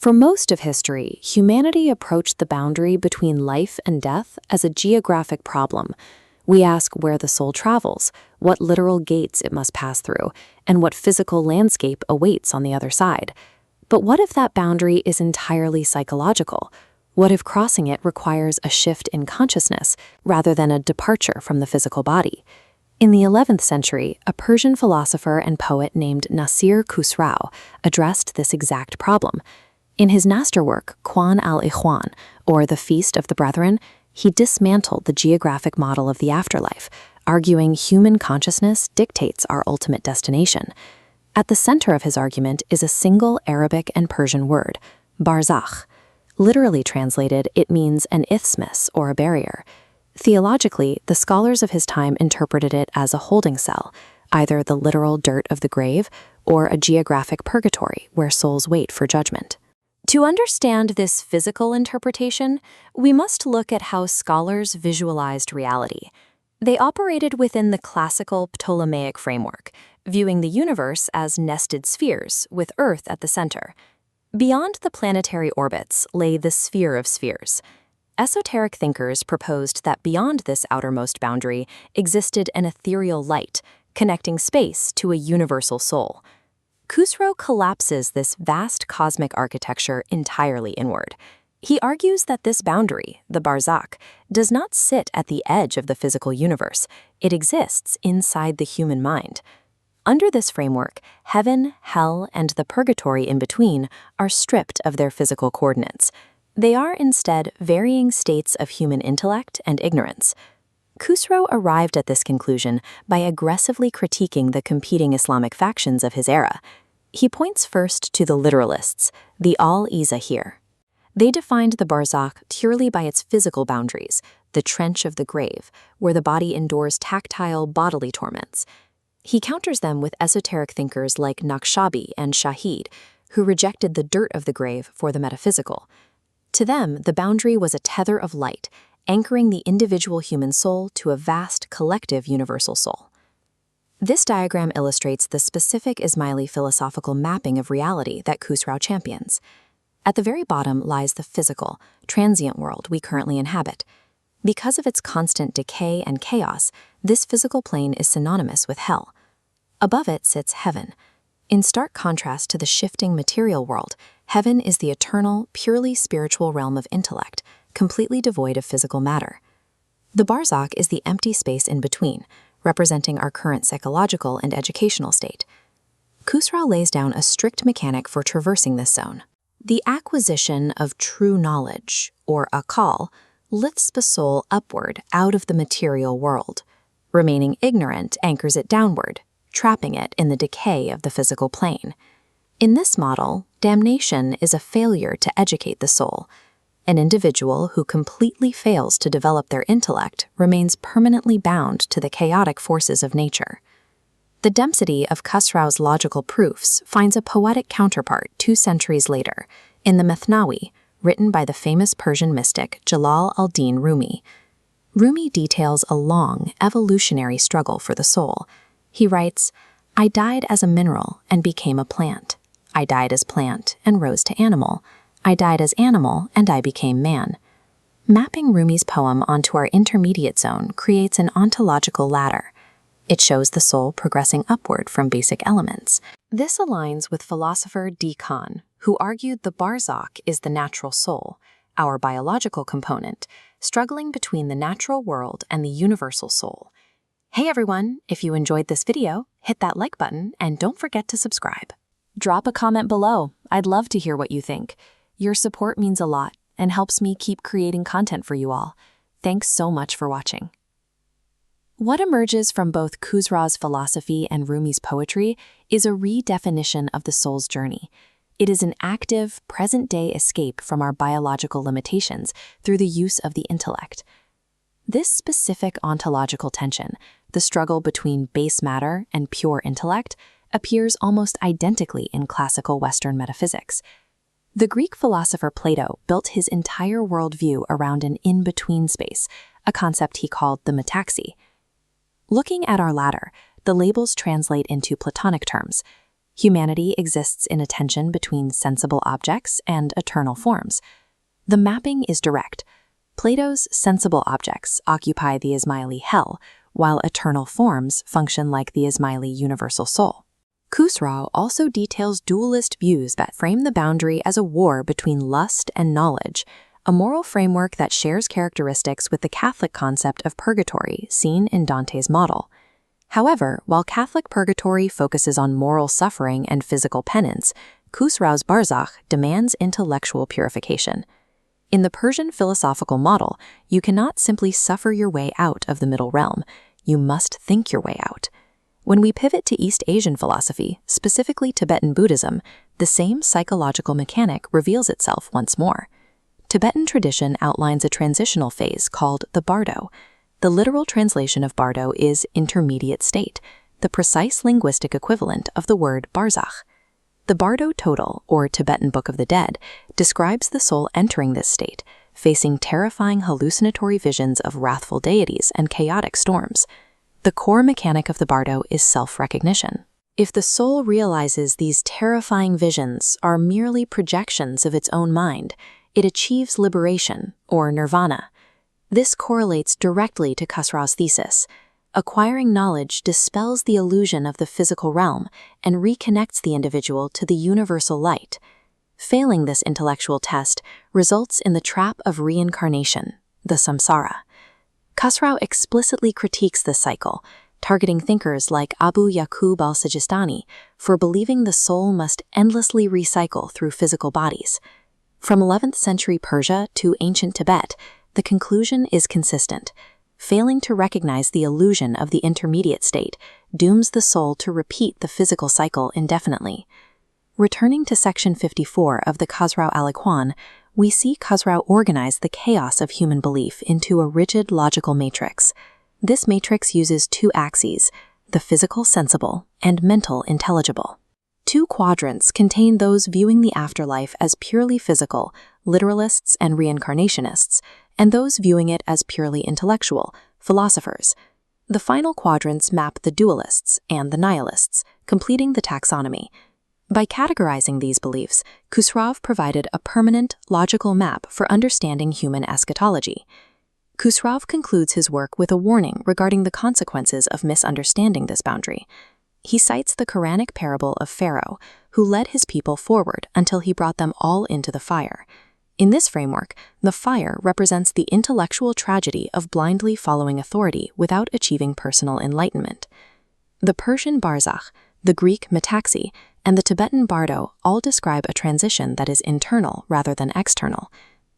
For most of history, humanity approached the boundary between life and death as a geographic problem. We ask where the soul travels, what literal gates it must pass through, and what physical landscape awaits on the other side. But what if that boundary is entirely psychological? What if crossing it requires a shift in consciousness rather than a departure from the physical body? In the 11th century, a Persian philosopher and poet named Nasser Khosrow addressed this exact problem. In his masterwork, Al-Akhwan, or The Feast of the Brethren, he dismantled the geographic model of the afterlife, arguing human consciousness dictates our ultimate destination. At the center of his argument is a single Arabic and Persian word, barzakh. Literally translated, it means an isthmus or a barrier. Theologically, the scholars of his time interpreted it as a holding cell, either the literal dirt of the grave or a geographic purgatory where souls wait for judgment. To understand this physical interpretation, we must look at how scholars visualized reality. They operated within the classical Ptolemaic framework, viewing the universe as nested spheres with Earth at the center. Beyond the planetary orbits lay the sphere of spheres. Esoteric thinkers proposed that beyond this outermost boundary existed an ethereal light, connecting space to a universal soul. Khosrow collapses this vast cosmic architecture entirely inward. He argues that this boundary, the barzakh, does not sit at the edge of the physical universe. It exists inside the human mind. Under this framework, heaven, hell, and the purgatory in between are stripped of their physical coordinates. They are instead varying states of human intellect and ignorance. Khosrow arrived at this conclusion by aggressively critiquing the competing Islamic factions of his era. He points first to the literalists, the Al-Akhwan. They defined the barzakh purely by its physical boundaries, the trench of the grave, where the body endures tactile bodily torments. He counters them with esoteric thinkers like Naqshbandi and Shahid, who rejected the dirt of the grave for the metaphysical. To them, the boundary was a tether of light, anchoring the individual human soul to a vast collective universal soul. This diagram illustrates the specific Ismaili philosophical mapping of reality that Khosrow champions. At the very bottom lies the physical, transient world we currently inhabit. Because of its constant decay and chaos, this physical plane is synonymous with hell. Above it sits heaven. In stark contrast to the shifting material world, heaven is the eternal, purely spiritual realm of intellect, completely devoid of physical matter. The barzakh is the empty space in between, representing our current psychological and educational state. Khosrow lays down a strict mechanic for traversing this zone. The acquisition of true knowledge, or akal, lifts the soul upward out of the material world. Remaining ignorant anchors it downward, trapping it in the decay of the physical plane. In this model, damnation is a failure to educate the soul. An individual who completely fails to develop their intellect remains permanently bound to the chaotic forces of nature. The density of Khosrow's logical proofs finds a poetic counterpart 2 centuries later, in the Mathnawi, written by the famous Persian mystic Jalal al-Din Rumi. Rumi details a long, evolutionary struggle for the soul. He writes, "I died as a mineral and became a plant. I died as plant and rose to animal. I died as animal and I became man." Mapping Rumi's poem onto our intermediate zone creates an ontological ladder. It shows the soul progressing upward from basic elements. This aligns with philosopher D. Khan, who argued the barzakh is the natural soul, our biological component, struggling between the natural world and the universal soul. Hey everyone, if you enjoyed this video, hit that like button and don't forget to subscribe. Drop a comment below. I'd love to hear what you think. Your support means a lot and helps me keep creating content for you all. Thanks so much for watching. What emerges from both Khosrow's philosophy and Rumi's poetry is a redefinition of the soul's journey. It is an active, present-day escape from our biological limitations through the use of the intellect. This specific ontological tension, the struggle between base matter and pure intellect, appears almost identically in classical Western metaphysics. The Greek philosopher Plato built his entire worldview around an in-between space, a concept he called the metaxy. Looking at our ladder, the labels translate into Platonic terms. Humanity exists in a tension between sensible objects and eternal forms. The mapping is direct. Plato's sensible objects occupy the Ismaili hell, while eternal forms function like the Ismaili universal soul. Khosrow also details dualist views that frame the boundary as a war between lust and knowledge, a moral framework that shares characteristics with the Catholic concept of purgatory seen in Dante's model. However, while Catholic purgatory focuses on moral suffering and physical penance, Khosrow's barzakh demands intellectual purification. In the Persian philosophical model, you cannot simply suffer your way out of the middle realm. You must think your way out. When we pivot to East Asian philosophy, specifically Tibetan Buddhism, the same psychological mechanic reveals itself once more. Tibetan tradition outlines a transitional phase called the bardo. The literal translation of bardo is intermediate state, the precise linguistic equivalent of the word barzakh. The Bardo Total, or Tibetan Book of the Dead, describes the soul entering this state, facing terrifying hallucinatory visions of wrathful deities and chaotic storms. The core mechanic of the bardo is self-recognition. If the soul realizes these terrifying visions are merely projections of its own mind, it achieves liberation, or nirvana. This correlates directly to Khosrow's thesis. Acquiring knowledge dispels the illusion of the physical realm and reconnects the individual to the universal light. Failing this intellectual test results in the trap of reincarnation, the samsara. Khosrow explicitly critiques this cycle, targeting thinkers like Abu Yaqub al-Sijistani for believing the soul must endlessly recycle through physical bodies. From 11th century Persia to ancient Tibet, the conclusion is consistent. Failing to recognize the illusion of the intermediate state dooms the soul to repeat the physical cycle indefinitely. Returning to section 54 of the Khosrow Al-Akhwan, we see Khosrow organize the chaos of human belief into a rigid logical matrix. This matrix uses two axes, the physical sensible and mental intelligible. Two quadrants contain those viewing the afterlife as purely physical, literalists and reincarnationists, and those viewing it as purely intellectual, philosophers. The final quadrants map the dualists and the nihilists, completing the taxonomy. By categorizing these beliefs, Khosrow provided a permanent, logical map for understanding human eschatology. Khosrow concludes his work with a warning regarding the consequences of misunderstanding this boundary. He cites the Quranic parable of Pharaoh, who led his people forward until he brought them all into the fire. In this framework, the fire represents the intellectual tragedy of blindly following authority without achieving personal enlightenment. The Persian barzakh, the Greek metaxy, and the Tibetan bardo all describe a transition that is internal rather than external.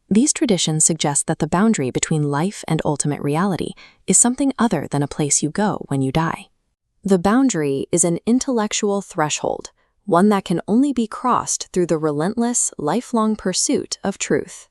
These traditions suggest that the boundary between life and ultimate reality is something other than a place you go when you die. The boundary is an intellectual threshold, one that can only be crossed through the relentless, lifelong pursuit of truth.